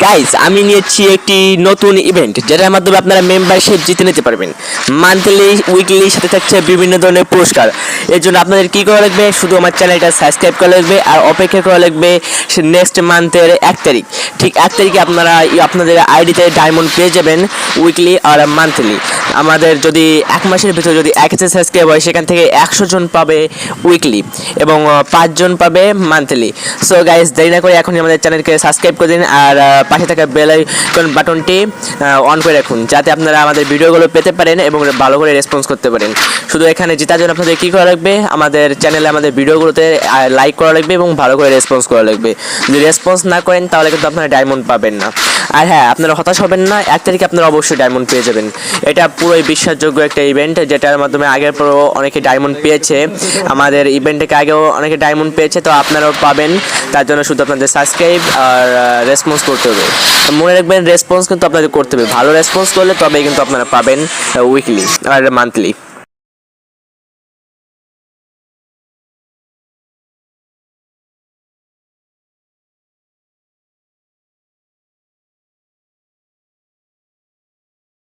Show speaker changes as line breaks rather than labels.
Guys আমি নিয়েছি একটি নতুন ইভেন্ট যেটার মাধ্যমে আপনারা মেম্বারশিপ জিতে নিতে পারবেন। মান্থলি উইকলি সাথে থাকছে বিভিন্ন ধরনের পুরস্কার। এর জন্য আপনাদের কী করা লাগবে, শুধু আমার চ্যানেলটা সাবস্ক্রাইব করা লাগবে আর অপেক্ষা করা লাগবে নেক্সট মান্থের 1 তারিখ। ঠিক 1 তারিখে আপনারা আপনাদের আইডিতে ডায়মন্ড পেয়ে যাবেন উইকলি আর মান্থলি। আমাদের যদি 1 মাসের ভিতরে যদি 1000 সাবস্ক্রাইব হয় সেখান থেকে 100 জন পাবে উইকলি এবং 5 জন পাবে মান্থলি। সো গাইস দেরি না করে এখনই আমাদের চ্যানেলকে সাবস্ক্রাইব করে দিন আর পাশে থাকা বেল আইকন বাটনটি অন করে রাখুন যাতে আপনারা আমাদের ভিডিওগুলো পেতে পারেন এবং ভালো করে রেসপন্স করতে পারেন। শুধু এখানে জেতার জন্য আপনাদের কী করা লাগবে, আমাদের চ্যানেলে আমাদের ভিডিওগুলোতে লাইক করা লাগবে এবং ভালো করে রেসপন্স করা লাগবে। যদি রেসপন্স না করেন তাহলে কিন্তু আপনারা ডায়মন্ড পাবেন না। আর হ্যাঁ, আপনারা হতাশ হবেন না, 1 তারিখে আপনারা অবশ্যই ডায়মন্ড পেয়ে যাবেন। এটা পুরোই বিশ্বাসযোগ্য একটা ইভেন্ট যেটার মাধ্যমে আগের পরও অনেকে ডায়মন্ড পেয়েছে, আমাদের ইভেন্ট থেকে আগেও অনেকে ডায়মন্ড পেয়েছে, তো আপনারাও পাবেন। তার জন্য শুধু আপনাদের সাবস্ক্রাইব আর রেসপন্স করতে হবে। মনে রাখবেন রেসপন্স কিন্তু আপনাদের করতে হবে, ভালো রেসপন্স করলে তবেই কিন্তু আপনারা পাবেন উইকলি আর মান্থলি।